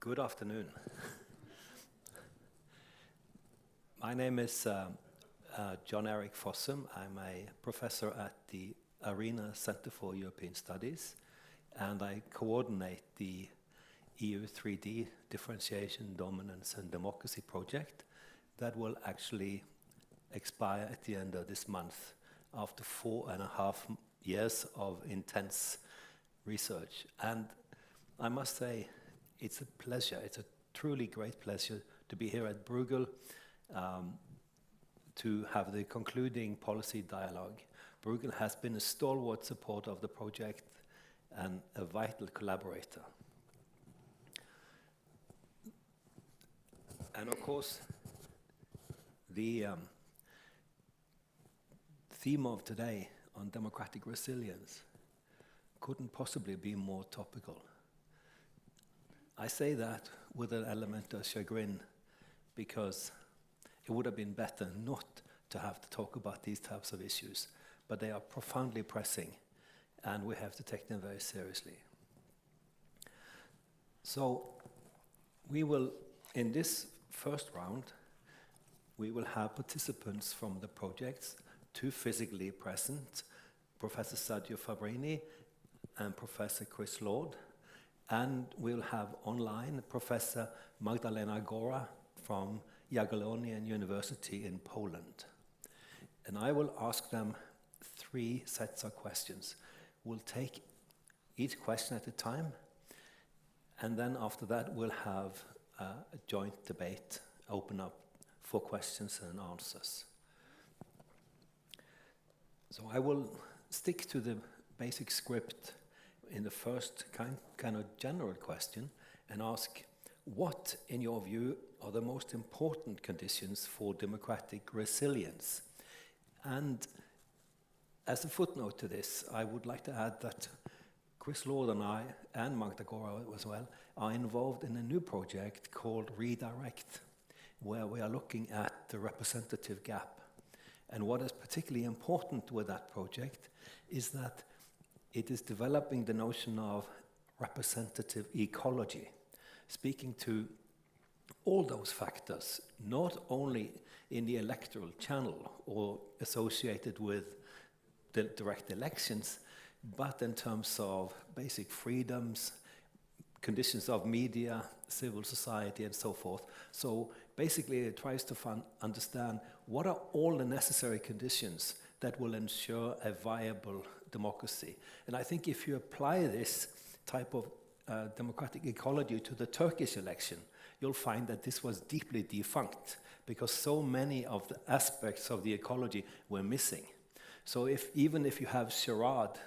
Good afternoon. My name is John Erik Fossum. I'm a professor at the Arena Center for European Studies, and I coordinate the EU 3D Differentiation, Dominance and Democracy project that will actually expire at the end of this month after 4.5 years of intense research. And I must say, it's a pleasure, it's a truly great pleasure to be here at Bruegel to have the concluding policy dialogue. Bruegel has been a stalwart supporter of the project and a vital collaborator. And of course, the theme of today on democratic resilience couldn't possibly be more topical. I say that with an element of chagrin because it would have been better not to have to talk about these types of issues, but they are profoundly pressing and we have to take them very seriously. So we will, in this first round, we will have participants from the projects, two physically present, Professor Sergio Fabrini and Professor Chris Lord, and we'll have online Professor Magdalena Gora from Jagiellonian University in Poland. And I will ask them 3 sets of questions. We'll take each question at a time, and then after that we'll have a joint debate, open up for questions and answers. So I will stick to the basic script in the first kind of general question and ask, what, in your view, are the most important conditions for democratic resilience? And as a footnote to this, I would like to add that Chris Lord and I, and Magda Gora as well, are involved in a new project called Redirect, where we are looking at the representative gap. And what is particularly important with that project is that it is developing the notion of representative ecology, speaking to all those factors, not only in the electoral channel or associated with the direct elections, but in terms of basic freedoms, conditions of media, civil society, and so forth. So basically it tries to understand what are all the necessary conditions that will ensure a viable democracy. And I think if you apply this type of democratic ecology to the Turkish election, you'll find that this was deeply defunct because so many of the aspects of the ecology were missing. So even if you have charade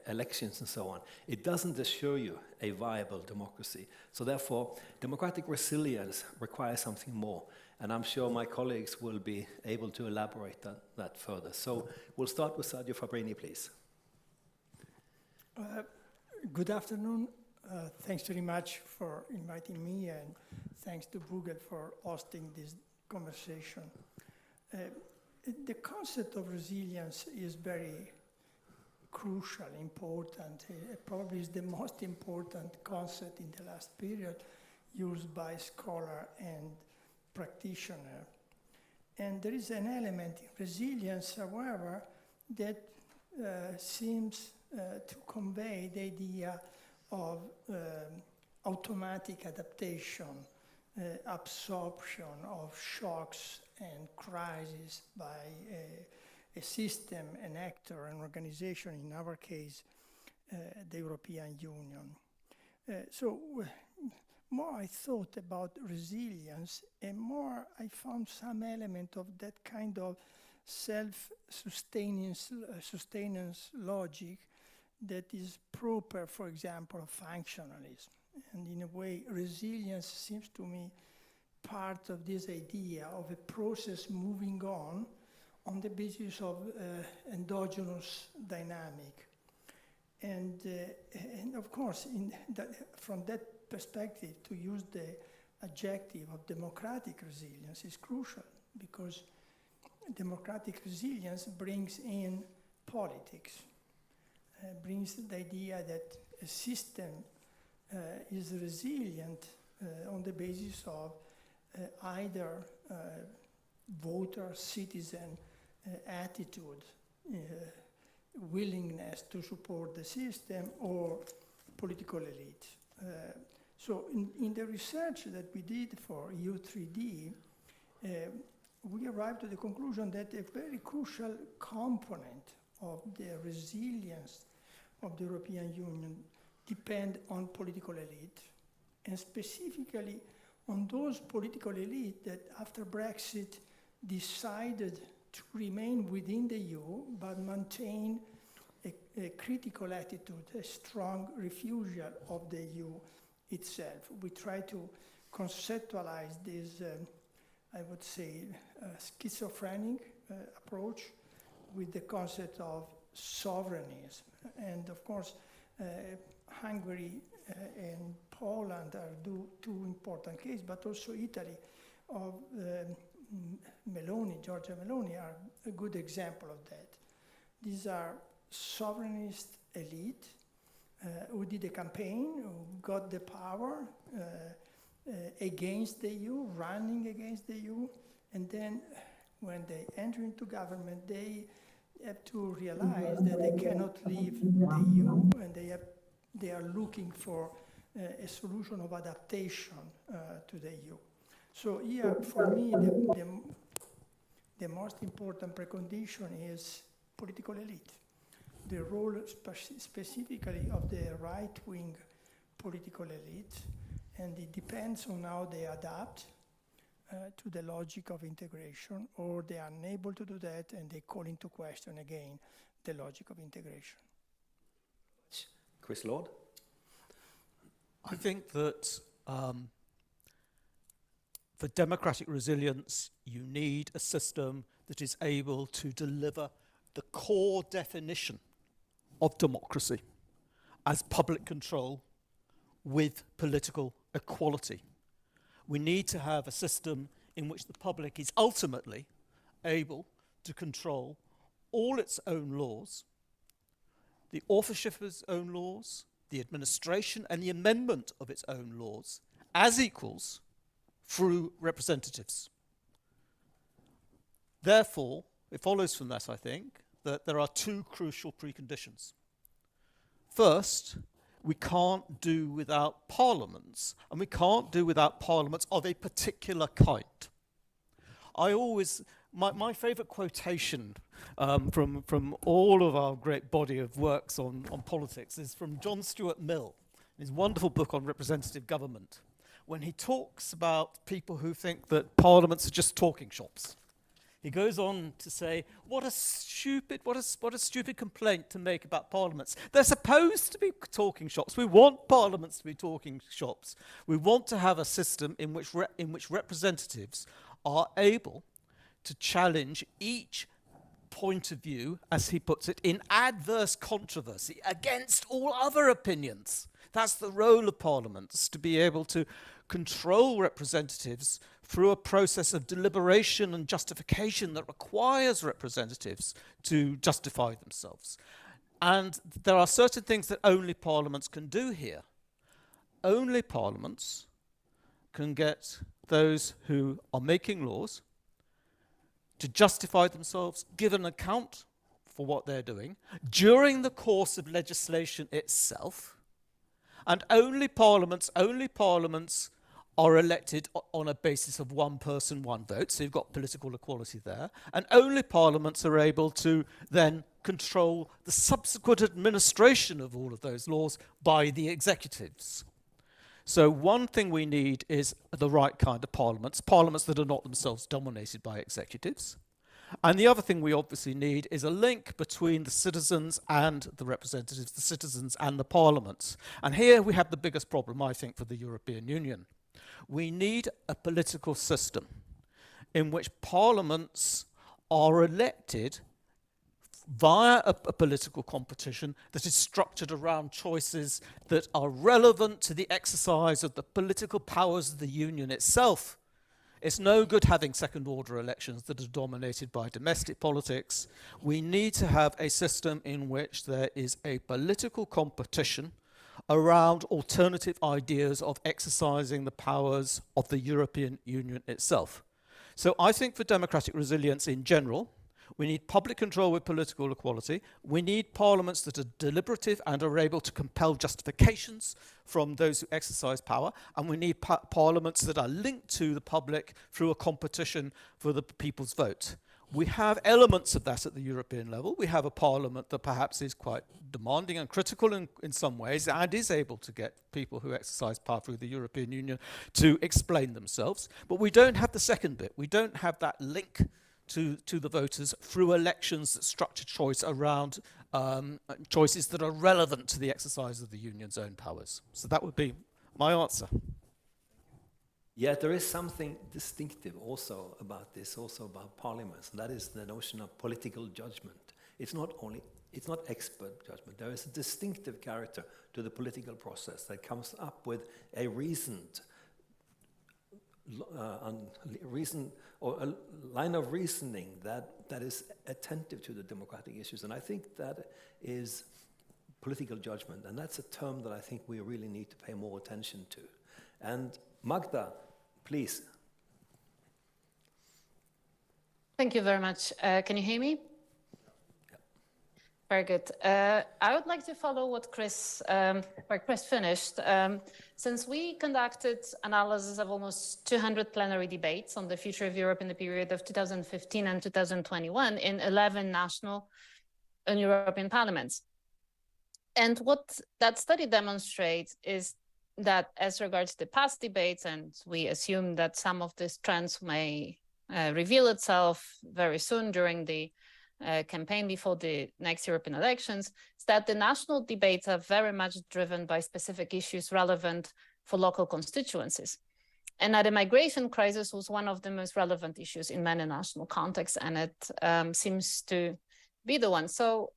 elections and so on, it doesn't assure you a viable democracy. So therefore, democratic resilience requires something more. And I'm sure my colleagues will be able to elaborate that further. So we'll start with Sergio Fabrini, please. Good afternoon. Thanks very much for inviting me, and thanks to Bruegel for hosting this conversation. The concept of resilience is very crucial, important. It probably is the most important concept in the last period used by scholar and practitioner. And there is an element in resilience, however, that seems to convey the idea of automatic adaptation, absorption of shocks and crises by a system, an actor, an organization, in our case, the European Union. So more I thought about resilience, and more I found some element of that kind of self-sustenance logic that is proper, for example, of functionalism. And in a way, resilience seems to me part of this idea of a process moving on the basis of endogenous dynamic. And of course, from that perspective, to use the adjective of democratic resilience is crucial, because democratic resilience brings in politics, brings the idea that a system is resilient on the basis of either voter, citizen attitude, willingness to support the system, or political elite. So in the research that we did for EU3D, we arrived to the conclusion that a very crucial component of the resilience of the European Union depend on political elite, and specifically on those political elite that after Brexit decided to remain within the EU but maintain a critical attitude, a strong refusal of the EU itself. We try to conceptualize this, I would say, schizophrenic approach with the concept of sovereignism. And of course, Hungary and Poland are two important cases, but also Italy of Meloni, Giorgia Meloni, are a good example of that. These are sovereignist elite who did a campaign, who got the power against the EU, running against the EU, and then when they enter into government, they have to realize that they cannot leave the EU, and they are looking for a solution of adaptation to the EU. So here, for me, the most important precondition is political elite. The role specifically of the right-wing political elite, and it depends on how they adapt to the logic of integration, or they are unable to do that and they call into question again the logic of integration. Chris Lord? I think that for democratic resilience, you need a system that is able to deliver the core definition of democracy as public control with political equality. We need to have a system in which the public is ultimately able to control all its own laws, the authorship of its own laws, the administration and the amendment of its own laws as equals through representatives. Therefore, it follows from that, I think, that there are two crucial preconditions. First, we can't do without parliaments, and we can't do without parliaments of a particular kind. My favourite quotation from all of our great body of works on politics is from John Stuart Mill, in his wonderful book on representative government, when he talks about people who think that parliaments are just talking shops. He goes on to say, what a stupid complaint to make about parliaments. They're supposed to be talking shops. We want parliaments to be talking shops. We want to have a system in which representatives are able to challenge each point of view, as he puts it, in adverse controversy against all other opinions. That's the role of parliaments, to be able to control representatives through a process of deliberation and justification that requires representatives to justify themselves. And there are certain things that only parliaments can do here. Only parliaments can get those who are making laws to justify themselves, give an account for what they're doing during the course of legislation itself. And only parliaments are elected on a basis of one person, one vote, so you've got political equality there, and only parliaments are able to then control the subsequent administration of all of those laws by the executives. So one thing we need is the right kind of parliaments that are not themselves dominated by executives. And the other thing we obviously need is a link between the citizens and the representatives, the citizens and the parliaments. And here we have the biggest problem, I think, for the European Union. We need a political system in which parliaments are elected via a political competition that is structured around choices that are relevant to the exercise of the political powers of the union itself. It's no good having second-order elections that are dominated by domestic politics. We need to have a system in which there is a political competition around alternative ideas of exercising the powers of the European Union itself. So I think for democratic resilience in general, we need public control with political equality. We need parliaments that are deliberative and are able to compel justifications from those who exercise power. And we need parliaments that are linked to the public through a competition for the people's vote. We have elements of that at the European level. We have a parliament that perhaps is quite demanding and critical in some ways and is able to get people who exercise power through the European Union to explain themselves. But we don't have the second bit. We don't have that link to the voters through elections that structure choice around choices that are relevant to the exercise of the union's own powers. So that would be my answer. Yeah, there is something distinctive also about this, also about parliaments, and that is the notion of political judgment. It's not expert judgment. There is a distinctive character to the political process that comes up with a reasoned reason or a line of reasoning that is attentive to the democratic issues, and I think that is political judgment, and that's a term that I think we really need to pay more attention to. And Magda, please. Thank you very much. Can you hear me? Yeah. Very good. I would like to follow what where Chris finished. Since we conducted analysis of almost 200 plenary debates on the future of Europe in the period of 2015 and 2021 in 11 national and European parliaments. And what that study demonstrates is that as regards the past debates, and we assume that some of these trends may reveal itself very soon during the campaign before the next European elections, is that the national debates are very much driven by specific issues relevant for local constituencies. And that the migration crisis was one of the most relevant issues in many national contexts, and it seems to be the one. So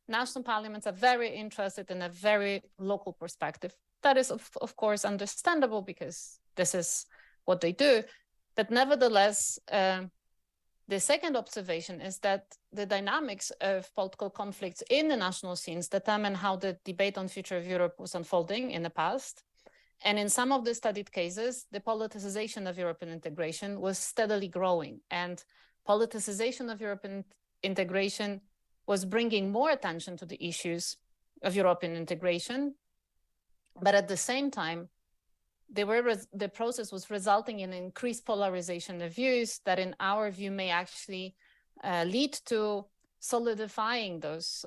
national parliaments are very interested in a very local perspective. That is, of course, understandable because this is what they do. But nevertheless, the second observation is that the dynamics of political conflicts in the national scenes determine how the debate on future of Europe was unfolding in the past. And in some of the studied cases, the politicization of European integration was steadily growing. And politicization of European integration was bringing more attention to the issues of European integration. But at the same time, the process was resulting in increased polarization of views that in our view may actually lead to solidifying those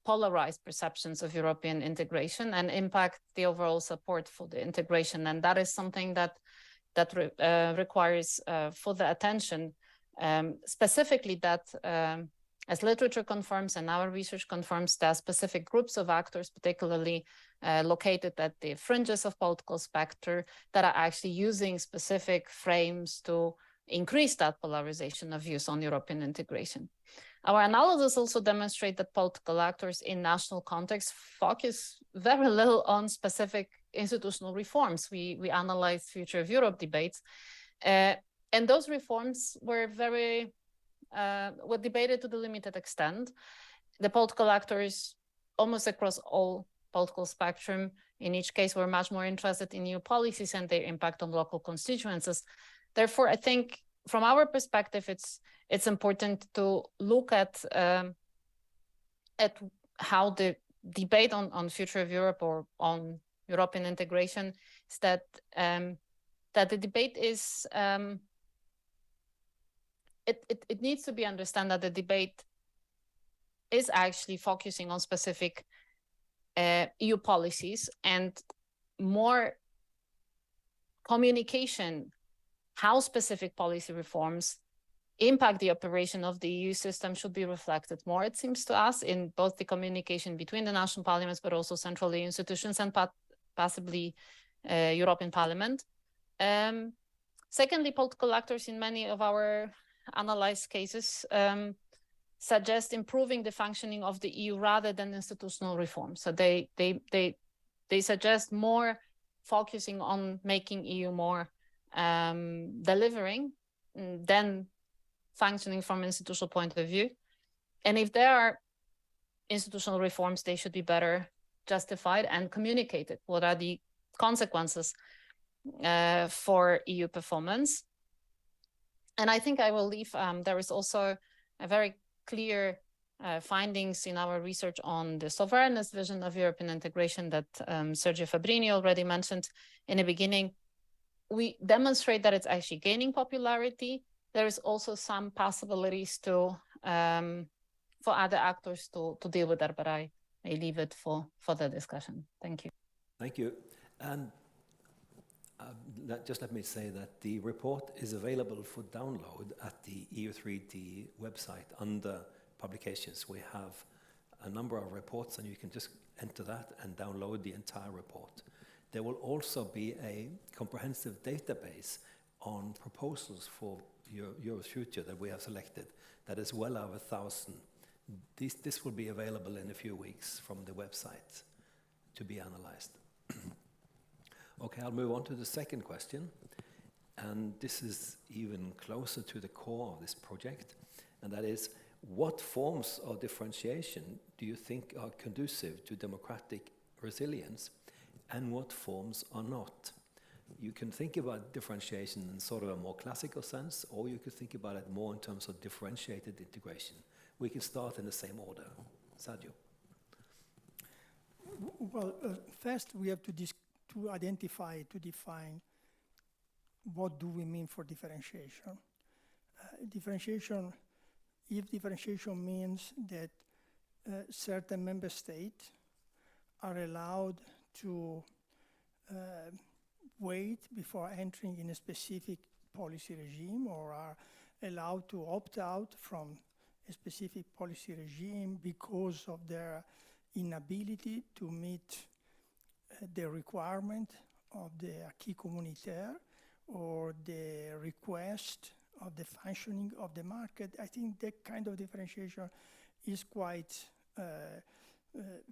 polarized perceptions of European integration and impact the overall support for the integration. And that is something that requires further attention, specifically that as literature confirms and our research confirms, there are specific groups of actors, particularly located at the fringes of political spectrum, that are actually using specific frames to increase that polarization of views on European integration. Our analysis also demonstrates that political actors in national context focus very little on specific institutional reforms. We analyzed future of Europe debates, and those reforms were debated to the limited extent. The political actors, almost across all political spectrum, in each case were much more interested in new policies and their impact on local constituencies. Therefore, I think from our perspective, it's important to look at how the debate on future of Europe or on European integration is that the debate is it needs to be understood that the debate is actually focusing on specific EU policies and more communication, how specific policy reforms impact the operation of the EU system should be reflected more, it seems to us, in both the communication between the national parliaments, but also central EU institutions and possibly European Parliament. Secondly, political actors in many of our analyzed cases suggest improving the functioning of the EU rather than institutional reform. So they suggest more focusing on making EU more delivering than functioning from an institutional point of view. And if there are institutional reforms, they should be better justified and communicated. What are the consequences for EU performance? And I think I will leave, there is also a very clear findings in our research on the sovereignist vision of European integration that Sergio Fabrini already mentioned in the beginning. We demonstrate that it's actually gaining popularity. There is also some possibilities to for other actors to deal with that, but I may leave it for the discussion. Thank you. Thank you. And just let me say that the report is available for download at the EU3D website under publications. We have a number of reports, and you can just enter that and download the entire report. There will also be a comprehensive database on proposals for Europe's future that we have selected that is well over 1,000. This will be available in a few weeks from the website to be analyzed. Okay, I'll move on to the second question. And this is even closer to the core of this project. And that is, what forms of differentiation do you think are conducive to democratic resilience, and what forms are not? You can think about differentiation in sort of a more classical sense, or you could think about it more in terms of differentiated integration. We can start in the same order. Sergio. Well, first we have to define what do we mean for differentiation. If differentiation means that certain member states are allowed to wait before entering in a specific policy regime, or are allowed to opt out from a specific policy regime because of their inability to meet the requirement of the acquis communautaire or the request of the functioning of the market, I think that kind of differentiation is quite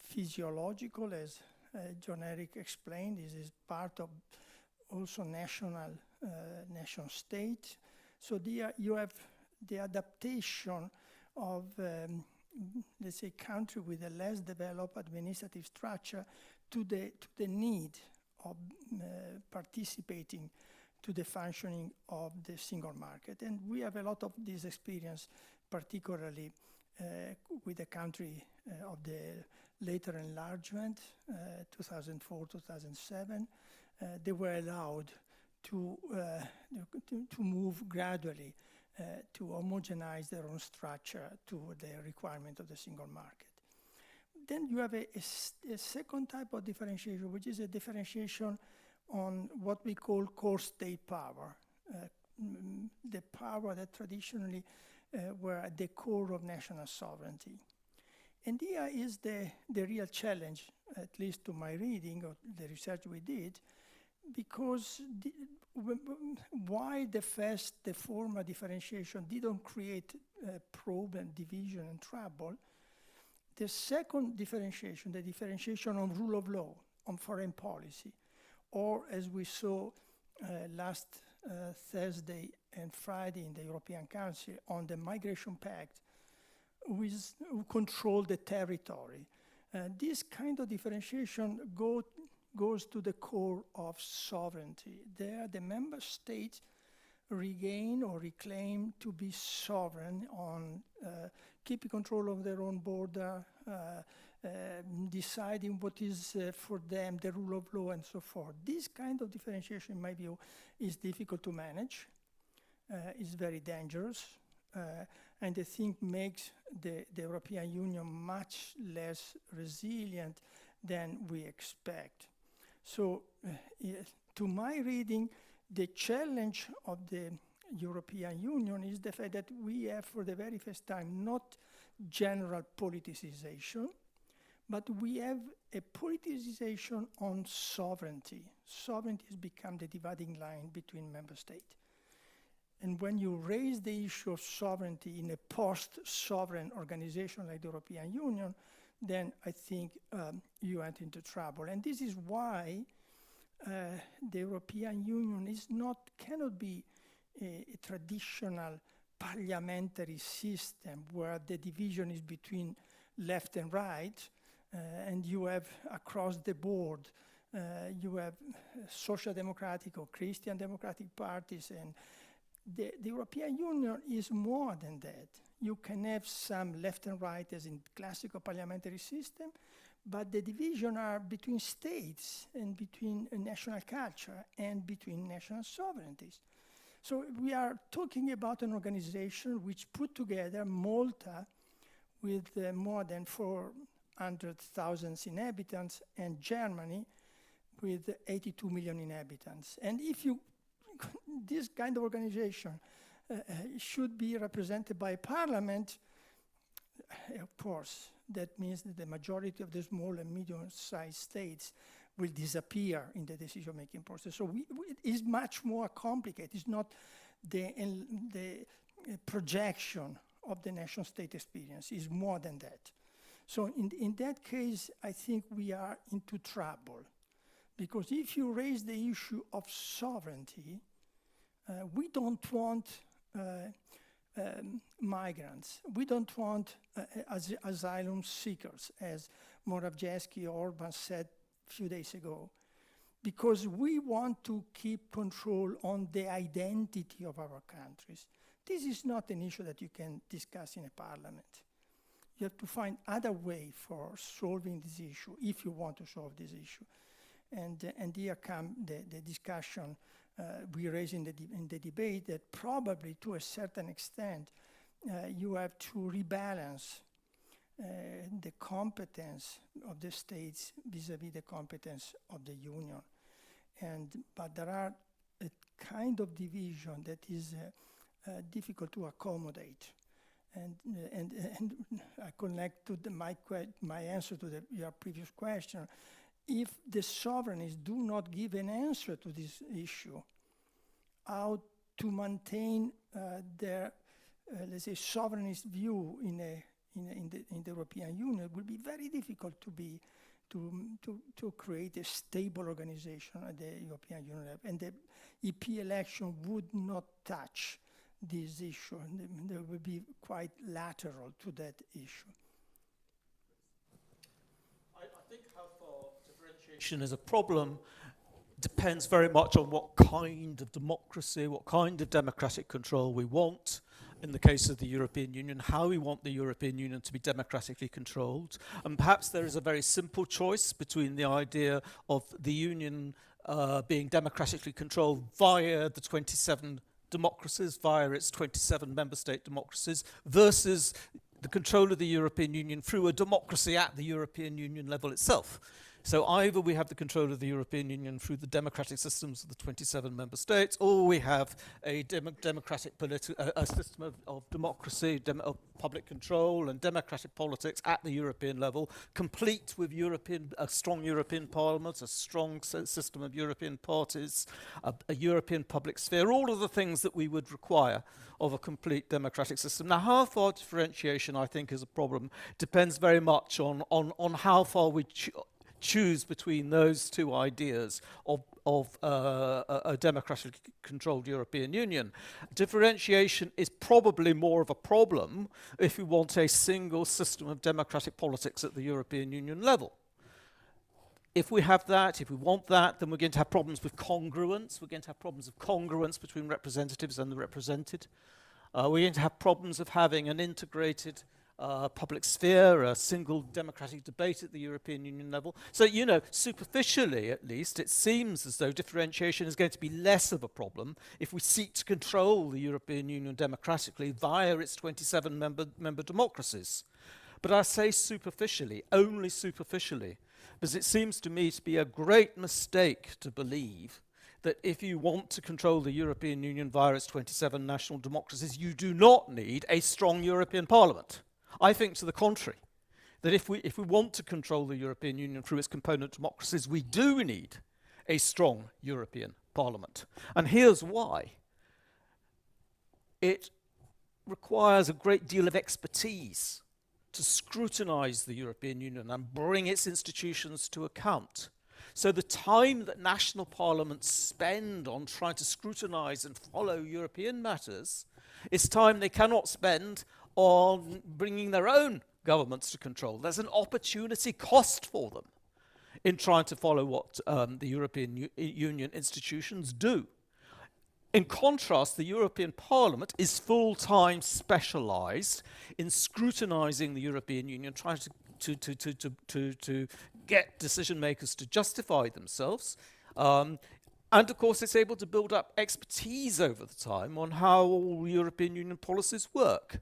physiological, as John Eric explained. This is part of also nation state. So you have the adaptation of, let's say, country with a less developed administrative structure to the need of participating to the functioning of the single market. And we have a lot of this experience, particularly with the country of the later enlargement, 2004, 2007. They were allowed to move gradually to homogenize their own structure to the requirement of the single market. Then you have a second type of differentiation, which is a differentiation on what we call core state power, the power that traditionally were at the core of national sovereignty. And here is the real challenge, at least to my reading of the research we did, because why the former differentiation didn't create problem, division, and trouble. The second differentiation, the differentiation on rule of law, on foreign policy, or as we saw last Thursday and Friday in the European Council on the Migration Pact, who control the territory. This kind of differentiation goes to the core of sovereignty. There, the member states regain or reclaim to be sovereign on keeping control of their own border, deciding what is for them the rule of law and so forth. This kind of differentiation, in my view, is difficult to manage, is very dangerous, and I think makes the European Union much less resilient than we expect. So, to my reading, the challenge of the European Union is the fact that we have, for the very first time, not general politicization, but we have a politicization on sovereignty. Sovereignty has become the dividing line between member states. And when you raise the issue of sovereignty in a post-sovereign organization like the European Union, then I think you enter into trouble. And this is why the European Union cannot be a traditional parliamentary system where the division is between left and right, and you have across the board, you have social democratic or Christian democratic parties, and the European Union is more than that. You can have some left and right as in classical parliamentary system, but the division are between states and between national culture and between national sovereignties. So we are talking about an organization which put together Malta with more than 400,000 inhabitants and Germany with 82 million inhabitants. And if you, this kind of organization should be represented by parliament, of course, that means that the majority of the small and medium-sized states will disappear in the decision-making process. So it is much more complicated. It's not the projection of the nation state experience. It's more than that. So in that case, I think we are into trouble. Because if you raise the issue of sovereignty, we don't want migrants. We don't want asylum seekers, as Morawiecki or Orban said a few days ago, because we want to keep control on the identity of our countries. This is not an issue that you can discuss in a parliament. You have to find other way for solving this issue, if you want to solve this issue. And here come the discussion we raised in the debate, that probably to a certain extent you have to rebalance the competence of the states vis-à-vis the competence of the union. But there are a kind of division that is difficult to accommodate. And I connect to my answer to your previous question. If the sovereigns do not give an answer to this issue, how to maintain their, let's say, sovereignist view in the European Union, it will be very difficult to create a stable organization at the European Union level. And the EP election would not touch this issue. And they will be quite lateral to that issue. I think how far differentiation is a problem depends very much on what kind of democracy, what kind of democratic control we want. In the case of the European Union, how we want the European Union to be democratically controlled. And perhaps there is a very simple choice between the idea of the Union being democratically controlled via the 27 democracies, via its 27 member state democracies, versus the control of the European Union through a democracy at the European Union level itself. So either we have the control of the European Union through the democratic systems of the 27 member states, or we have a democratic a system of democracy, of public control and democratic politics at the European level, complete with a strong European Parliament, a strong system of European parties, a European public sphere, all of the things that we would require of a complete democratic system. Now, how far differentiation, I think, is a problem depends very much on how far we choose between those two ideas of a democratically controlled European Union. Differentiation is probably more of a problem if we want a single system of democratic politics at the European Union level. If we have that, if we want that, then we're going to have problems with congruence. We're going to have problems of congruence between representatives and the represented. We're going to have problems of having an integrated public sphere, a single democratic debate at the European Union level. So, you know, superficially at least, it seems as though differentiation is going to be less of a problem if we seek to control the European Union democratically via its 27 member democracies. But I say superficially, only superficially, because it seems to me to be a great mistake to believe that if you want to control the European Union via its 27 national democracies, you do not need a strong European Parliament. I think to the contrary, that if we want to control the European Union through its component democracies, we do need a strong European Parliament. And here's why. It requires a great deal of expertise to scrutinize the European Union and bring its institutions to account. So the time that national parliaments spend on trying to scrutinize and follow European matters is time they cannot spend on bringing their own governments to control. There's an opportunity cost for them in trying to follow what the European Union institutions do. In contrast, the European Parliament is full-time specialised in scrutinising the European Union, trying to get decision makers to justify themselves. And of course, it's able to build up expertise over the time on how all European Union policies work.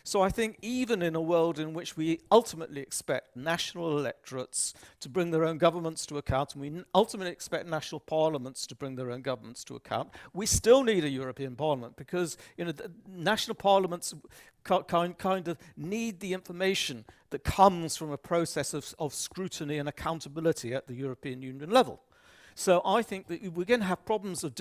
So I think even in a world in which we ultimately expect national electorates to bring their own governments to account, and we ultimately expect national parliaments to bring their own governments to account, we still need a European Parliament, because the national parliaments kind of need the information that comes from a process of scrutiny and accountability at the European Union level. So I think that we're going to have problems of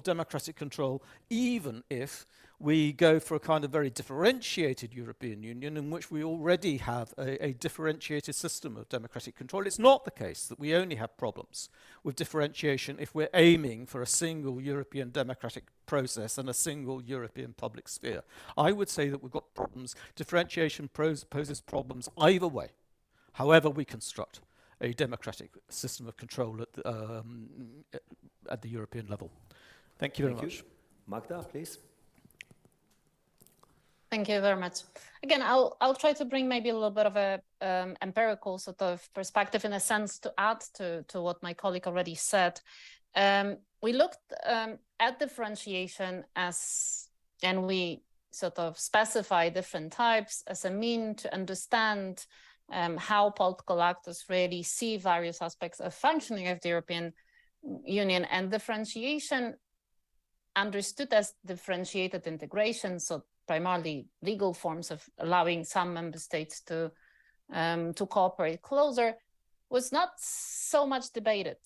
democratic control, even if we go for a kind of very differentiated European Union in which we already have a differentiated system of democratic control. It's not the case that we only have problems with differentiation if we're aiming for a single European democratic process and a single European public sphere. I would say that we've got problems. Differentiation poses problems either way, however we construct a democratic system of control at the European level. Thank you very much. Magda, please. Thank you very much. Again, I'll try to bring maybe a little bit of a empirical sort of perspective, in a sense, to add to what my colleague already said. We looked at differentiation and we sort of specify different types as a mean to understand how political actors really see various aspects of functioning of the European Union. And differentiation, understood as differentiated integration, so primarily legal forms of allowing some member states to cooperate closer, was not so much debated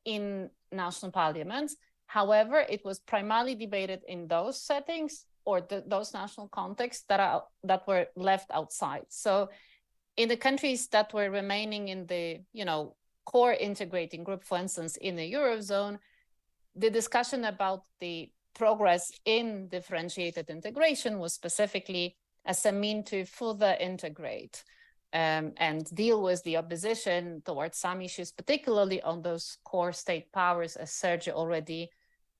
in national parliaments. However, it was primarily debated in those settings or those national contexts that were left outside. So in the countries that were remaining in the core integrating group, for instance, in the Eurozone, the discussion about the progress in differentiated integration was specifically as a mean to further integrate and deal with the opposition towards some issues, particularly on those core state powers, as Sergio already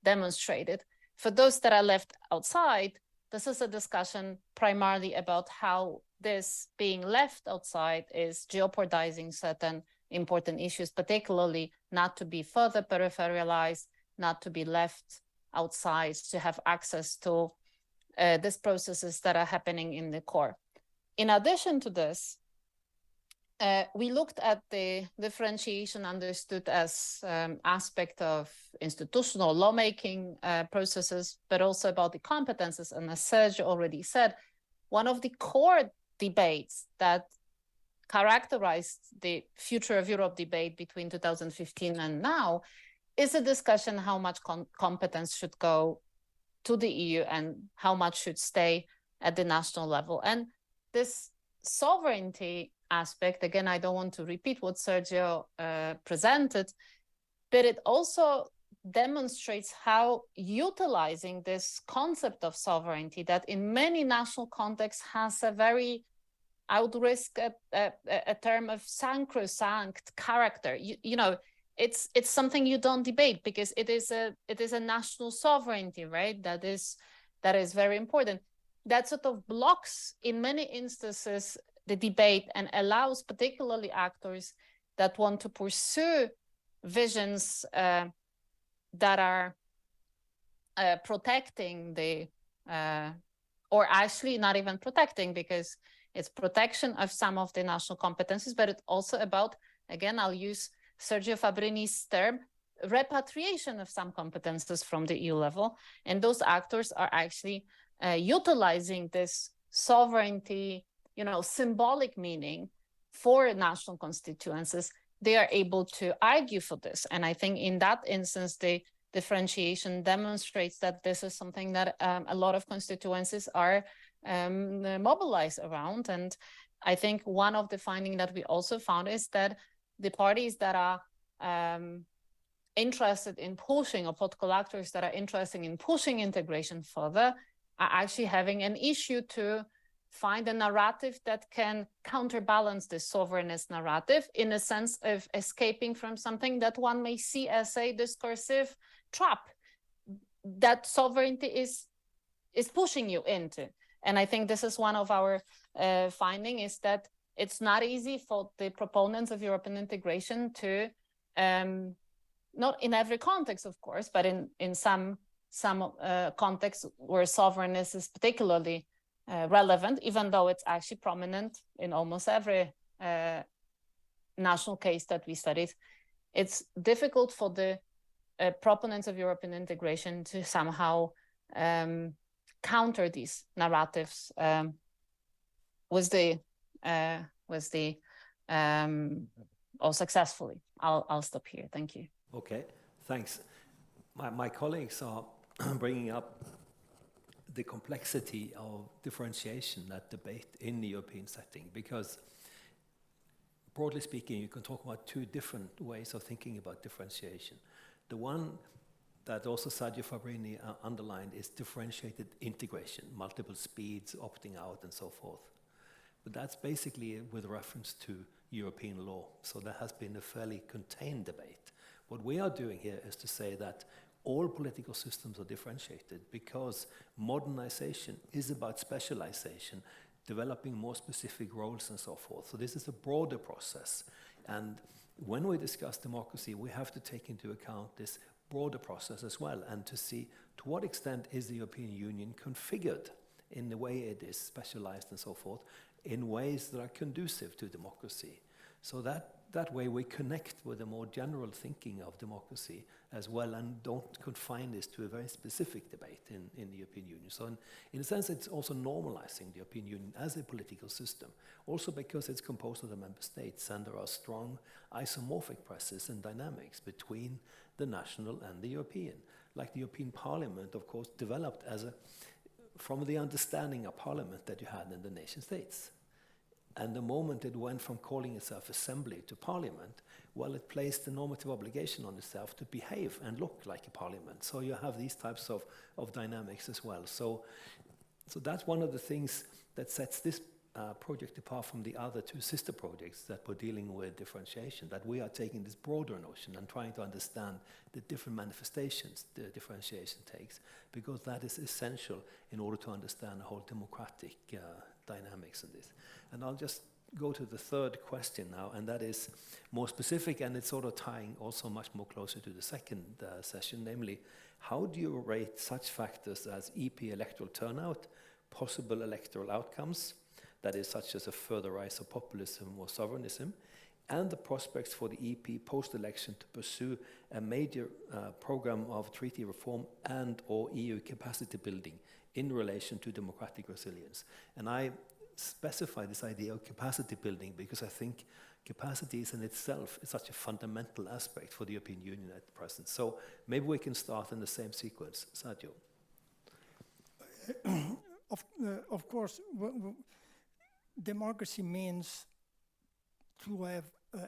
demonstrated. For those that are left outside, this is a discussion primarily about how this being left outside is jeopardizing certain important issues, particularly not to be further peripheralized, not to be left outside, to have access to these processes that are happening in the core. In addition to this, we looked at the differentiation understood as aspect of institutional lawmaking processes, but also about the competences. And as Sergio already said, one of the core debates that characterized the future of Europe debate between 2015 and now is a discussion how much competence should go to the EU and how much should stay at the national level. And this sovereignty aspect, again, I don't want to repeat what Sergio presented, but it also demonstrates how utilizing this concept of sovereignty that in many national contexts has a very, I would risk a term of sacrosanct character. It's something you don't debate because it is a national sovereignty, right? That is very important. That sort of blocks in many instances the debate and allows particularly actors that want to pursue visions that are protecting or actually not even protecting, because it's protection of some of the national competencies, but it's also about, again, I'll use Sergio Fabrini's term, repatriation of some competences from the EU level. And those actors are actually utilizing this sovereignty, symbolic meaning for national constituencies. They are able to argue for this. And I think in that instance, the differentiation demonstrates that this is something that a lot of constituencies are mobilized around. And I think one of the findings that we also found is that the parties that are interested in pushing, or political actors that are interested in pushing integration further, are actually having an issue to find a narrative that can counterbalance this sovereignist narrative in a sense of escaping from something that one may see as a discursive trap that sovereignty is pushing you into. And I think this is one of our finding, is that it's not easy for the proponents of European integration to, not in every context, of course, but in some contexts where sovereignness is particularly relevant, even though it's actually prominent in almost every national case that we studied. It's difficult for the proponents of European integration to somehow counter these narratives or successfully. I'll stop here. Thank you. Okay, thanks. My colleagues are bringing up the complexity of differentiation, that debate in the European setting, because broadly speaking, you can talk about two different ways of thinking about differentiation. The one that also Sergio Fabrini underlined is differentiated integration, multiple speeds, opting out, and so forth. But that's basically with reference to European law, so there has been a fairly contained debate. What we are doing here is to say that all political systems are differentiated because modernization is about specialization, developing more specific roles and so forth. So this is a broader process. And when we discuss democracy, we have to take into account this broader process as well, and to see to what extent is the European Union configured in the way it is specialized and so forth, in ways that are conducive to democracy. So that way we connect with a more general thinking of democracy as well, and don't confine this to a very specific debate in the European Union. So in a sense, it's also normalizing the European Union as a political system, also because it's composed of the member states, and there are strong isomorphic processes and dynamics between the national and the European. Like the European Parliament, of course, developed from the understanding of Parliament that you had in the nation states. And the moment it went from calling itself assembly to parliament, well, it placed a normative obligation on itself to behave and look like a parliament. So you have these types of dynamics as well. So that's one of the things that sets this project apart from the other two sister projects that were dealing with differentiation, that we are taking this broader notion and trying to understand the different manifestations the differentiation takes, because that is essential in order to understand the whole democratic dynamics in this. And I'll just go to the third question now, and that is more specific, and it's sort of tying also much more closer to the second session, namely, how do you rate such factors as EP electoral turnout, possible electoral outcomes, that is such as a further rise of populism or sovereignism, and the prospects for the EP post-election to pursue a major program of treaty reform and or EU capacity building in relation to democratic resilience. And I specify this idea of capacity building because I think capacity is in itself such a fundamental aspect for the European Union at present. So maybe we can start in the same sequence. Sergio. Of course, democracy means to have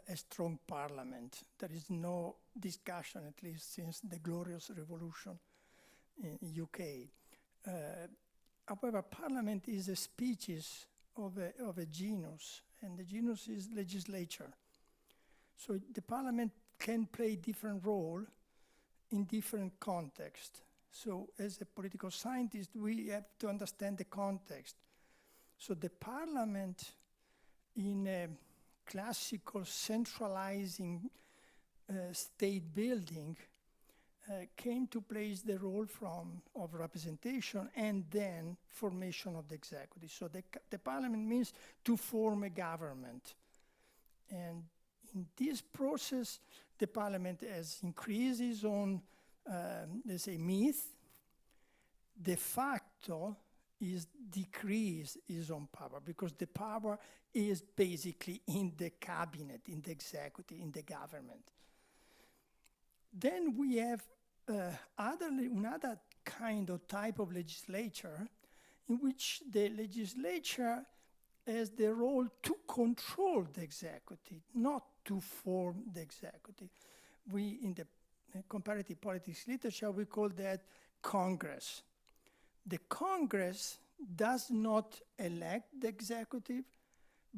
a strong parliament. There is no discussion, at least since the Glorious Revolution in UK. However, parliament is a species of a genus, and the genus is legislature. So the parliament can play different role in different contexts. So as a political scientist, we have to understand the context. So the parliament in a classical centralizing state building came to place the role of representation and then formation of the executive. So the parliament means to form a government. And in this process, the parliament has increased its own, let's say, myth. De facto is decrease its own power, because the power is basically in the cabinet, in the executive, in the government. Then we have another kind of type of legislature in which the legislature has the role to control the executive, not to form the executive. We, in the comparative politics literature, we call that Congress. The Congress does not elect the executive,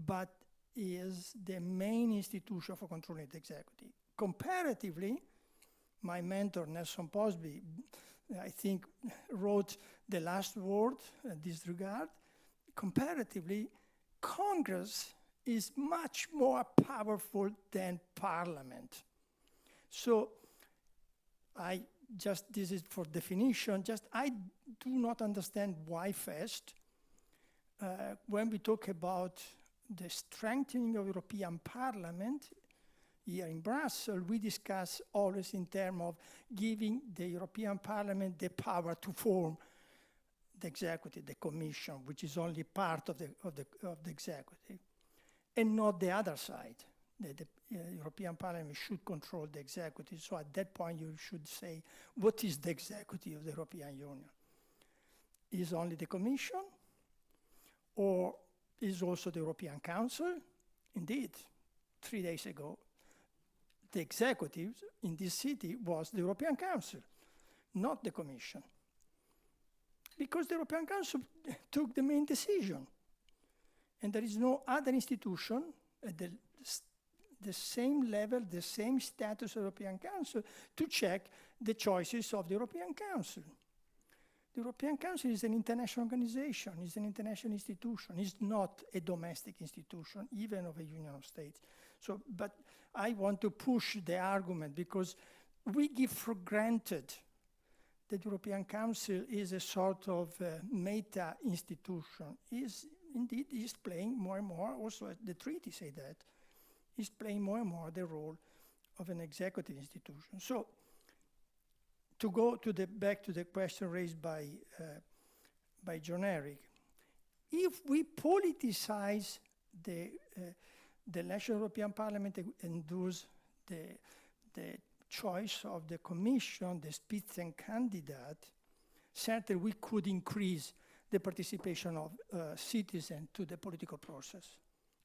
but is the main institution for controlling the executive. Comparatively, my mentor, Nelson Posby, I think, wrote the last word in this regard. Comparatively, Congress is much more powerful than Parliament. So this is for definition, I do not understand why first, when we talk about the strengthening of European Parliament, here in Brussels, we discuss always in terms of giving the European Parliament the power to form the executive, the Commission, which is only part of the executive, and not the other side. The European Parliament should control the executive. So at that point, you should say, what is the executive of the European Union? Is only the Commission, or is also the European Council? Indeed, 3 days ago, the executive in this city was the European Council, not the Commission. Because the European Council took the main decision. And there is no other institution at the same level, the same status of the European Council to check the choices of the European Council. The European Council is an international organization, is an international institution, is not a domestic institution, even of a union of states. So, but I want to push the argument because we give for granted that the European Council is a sort of meta institution. Indeed is playing more and more, also the treaty say that, is playing more and more the role of an executive institution. So, to go back to the question raised by John Eric, if we politicize the national European Parliament and thus the choice of the Commission, the Spitzenkandidat, certainly we could increase the participation of citizens to the political process,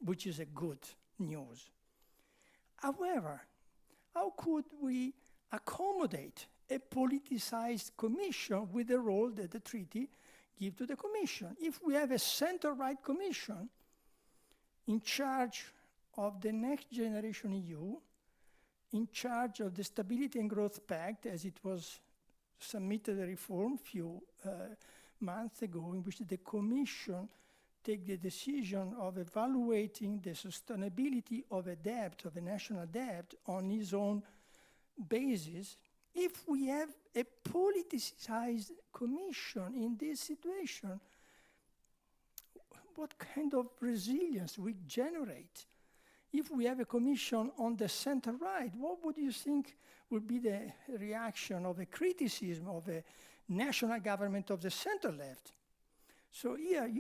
which is a good news. However, how could we accommodate a politicized Commission with the role that the treaty gives to the Commission? If we have a center-right Commission in charge of the Next Generation EU, in charge of the Stability and Growth Pact, as it was submitted a reform a few months ago, in which the Commission take the decision of evaluating the sustainability of a debt, of a national debt, on its own basis. If we have a politicized Commission in this situation, what kind of resilience we generate? If we have a Commission on the center-right, what would you think would be the reaction of a criticism of a national government of the center-left? So here,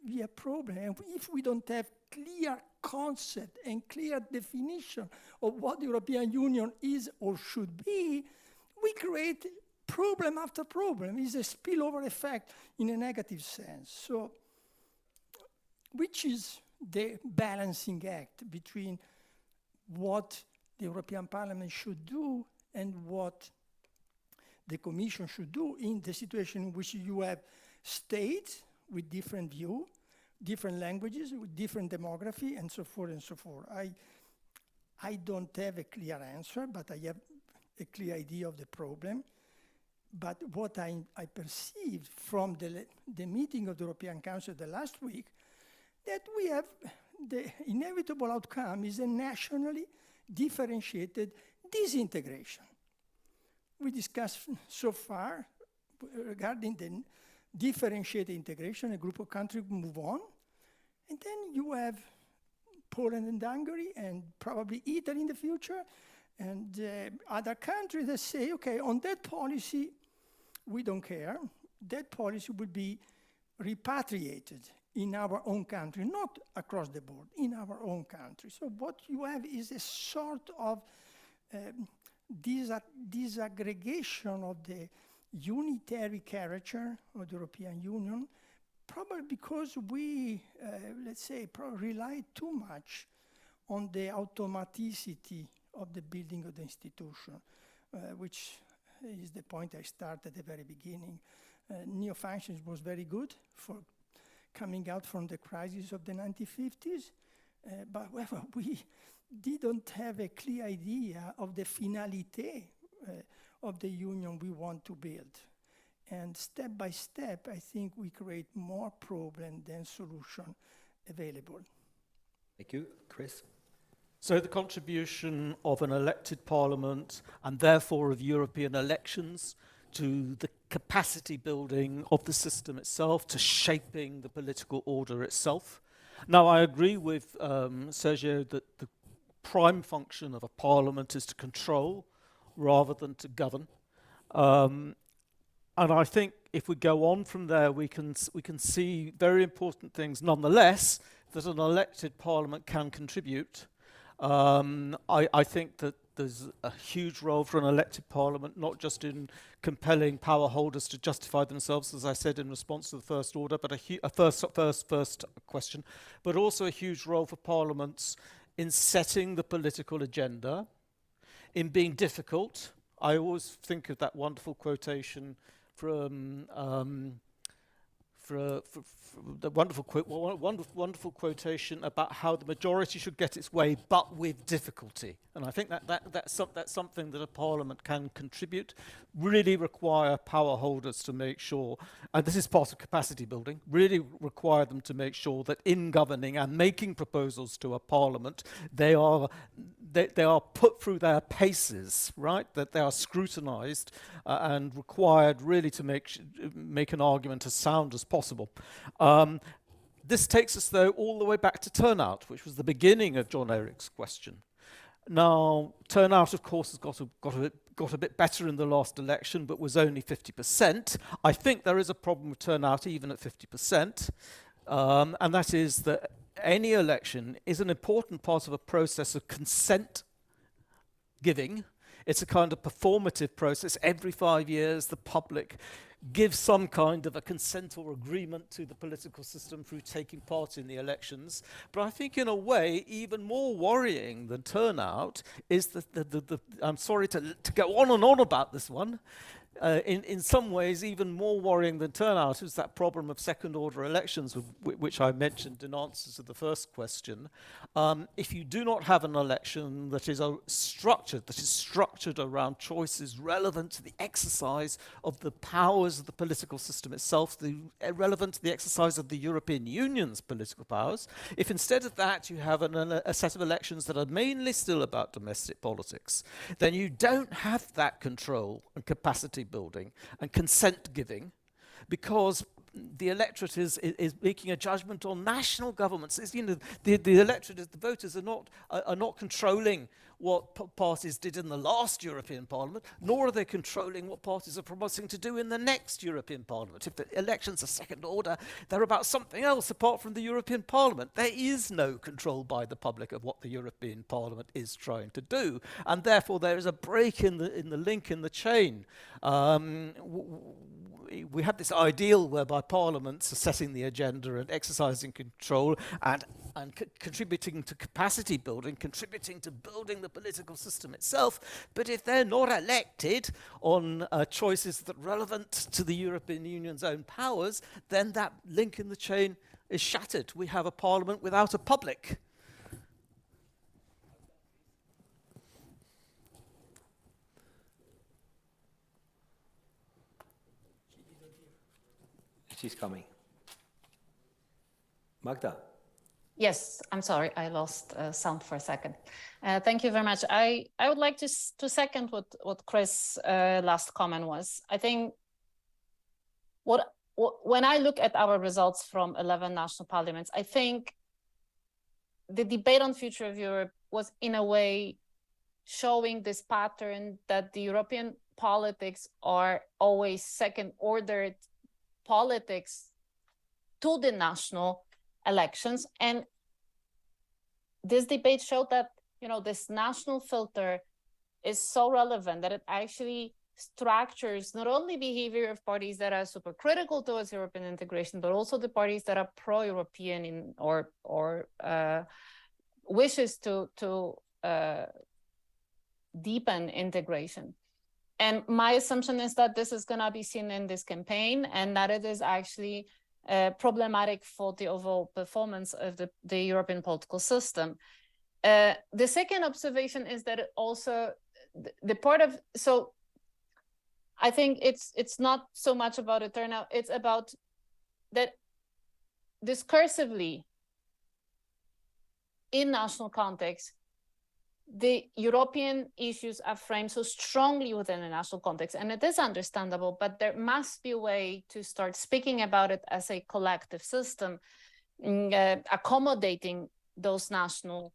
we have a problem. And if we don't have clear concept and clear definition of what the European Union is or should be, we create problem after problem. It's a spillover effect in a negative sense. So, which is the balancing act between what the European Parliament should do and what the Commission should do in the situation in which you have states with different view, different languages, with different demography, and so forth and so forth. I don't have a clear answer, but I have a clear idea of the problem. But what I perceived from the meeting of the European Council the last week, that we have the inevitable outcome is a nationally differentiated disintegration. We discussed so far regarding the differentiated integration, a group of countries move on, and then you have Poland and Hungary and probably Italy in the future, and other countries that say, okay, on that policy, we don't care. That policy will be repatriated in our own country, not across the board, in our own country. So what you have is a sort of disaggregation of the unitary character of the European Union, probably because we, let's say, rely too much on the automaticity of the building of the institution, which is the point I started at the very beginning. neo-fascism was very good for coming out from the crisis of the 1950s, but however, we didn't have a clear idea of the finalité of the union we want to build. And step by step, I think we create more problem than solution available. Thank you. Chris? So the contribution of an elected parliament and therefore of European elections to the capacity building of the system itself, to shaping the political order itself. Now, I agree with Sergio that the prime function of a parliament is to control rather than to govern. And I think if we go on from there, we can see very important things nonetheless that an elected parliament can contribute. I think that there's a huge role for an elected parliament, not just in compelling power holders to justify themselves, as I said in response to the first order, but a first question, but also a huge role for parliaments in setting the political agenda, in being difficult. I always think of that wonderful quotation from the wonderful quotation about how the majority should get its way, but with difficulty. And I think that's something that a parliament can contribute. Really require power holders to make sure, and this is part of capacity building, really require them to make sure that in governing and making proposals to a parliament, they are put through their paces, right? That they are scrutinized and required really to make an argument as sound as possible. This takes us, though, all the way back to turnout, which was the beginning of John Eric's question. Now, turnout, of course, has got a bit better in the last election, but was only 50%. I think there is a problem with turnout even at 50%, and that is that any election is an important part of a process of consent giving. It's a kind of performative process. Every 5 years, the public gives some kind of a consent or agreement to the political system through taking part in the elections. But I think in a way, even more worrying than turnout is the I'm sorry to go on and on about this one, in some ways even more worrying than turnout is that problem of second order elections, which I mentioned in answer to the first question. If you do not have an election that is structured around choices relevant to the exercise of the powers of the political system itself, relevant to the exercise of the European Union's political powers, if instead of that you have a set of elections that are mainly still about domestic politics, then you don't have that control and capacity building and consent giving, because the electorate is making a judgment on national governments. It's, the electorate, the voters are not controlling what parties did in the last European Parliament, nor are they controlling what parties are promising to do in the next European Parliament. If the elections are second order, they're about something else apart from the European Parliament. There is no control by the public of what the European Parliament is trying to do, and therefore there is a break in the link in the chain. We have this ideal whereby parliaments are setting the agenda and exercising control and contributing to capacity building, contributing to building the political system itself. But if they're not elected on choices that are relevant to the European Union's own powers, then that link in the chain is shattered. We have a parliament without a public. She's coming. Magda. Yes, I'm sorry, I lost sound for a second. Thank you very much. I would like to second what Chris' last comment was. I think when I look at our results from 11 national parliaments, I think the debate on future of Europe was in a way showing this pattern that the European politics are always second-ordered politics to the national elections. And this debate showed that, this national filter is so relevant that it actually structures not only behavior of parties that are super critical towards European integration, but also the parties that are pro-European or wishes to deepen integration. And my assumption is that this is going to be seen in this campaign and that it is actually problematic for the overall performance of the European political system. The second observation is that it also, the part of, so I think it's not so much about a turnout, it's about that discursively in national context, the European issues are framed so strongly within a national context, and it is understandable, but there must be a way to start speaking about it as a collective system, accommodating those national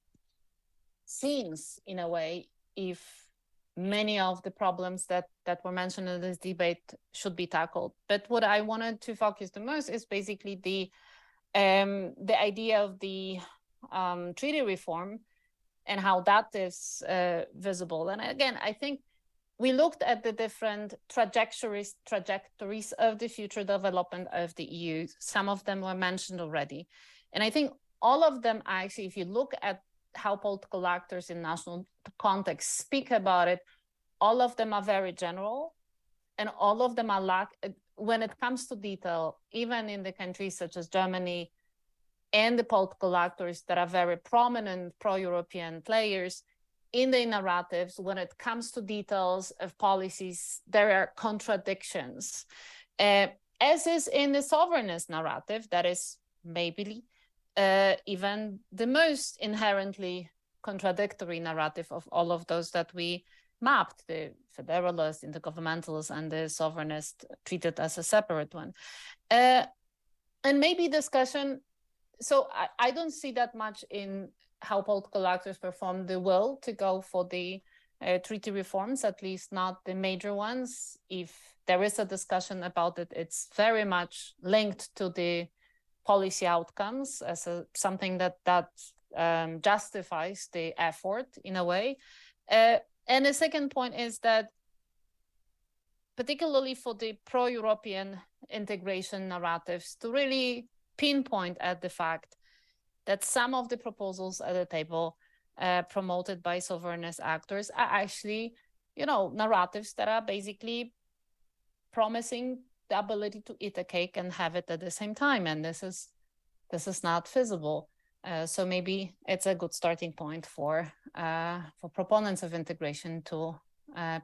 scenes in a way, if many of the problems that were mentioned in this debate should be tackled. But what I wanted to focus the most is basically the idea of the treaty reform and how that is visible. And again, I think we looked at the different trajectories of the future development of the EU. Some of them were mentioned already. And I think all of them actually, if you look at how political actors in national context speak about it, all of them are very general, and all of them are when it comes to detail, even in the countries such as Germany, and the political actors that are very prominent pro-European players in the narratives, when it comes to details of policies, there are contradictions. As is in the sovereignist narrative, that is maybe even the most inherently contradictory narrative of all of those that we mapped, the federalist, intergovernmentalist, and the sovereignist treated as a separate one. And maybe discussion, so I don't see that much in how political actors perform the will to go for the treaty reforms, at least not the major ones. If there is a discussion about it, it's very much linked to the policy outcomes as something that justifies the effort in a way. And the second point is that particularly for the pro-European integration narratives, to really pinpoint at the fact that some of the proposals at the table promoted by sovereignist actors are actually, narratives that are basically promising the ability to eat a cake and have it at the same time, and this is not feasible. So maybe it's a good starting point for proponents of integration to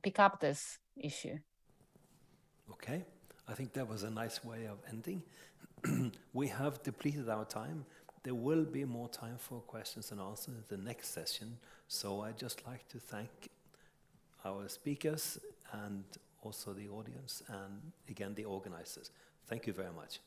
pick up this issue. Okay, I think that was a nice way of ending. We have depleted our time. There will be more time for questions and answers in the next session. So I'd just like to thank our speakers and also the audience and again the organizers. Thank you very much.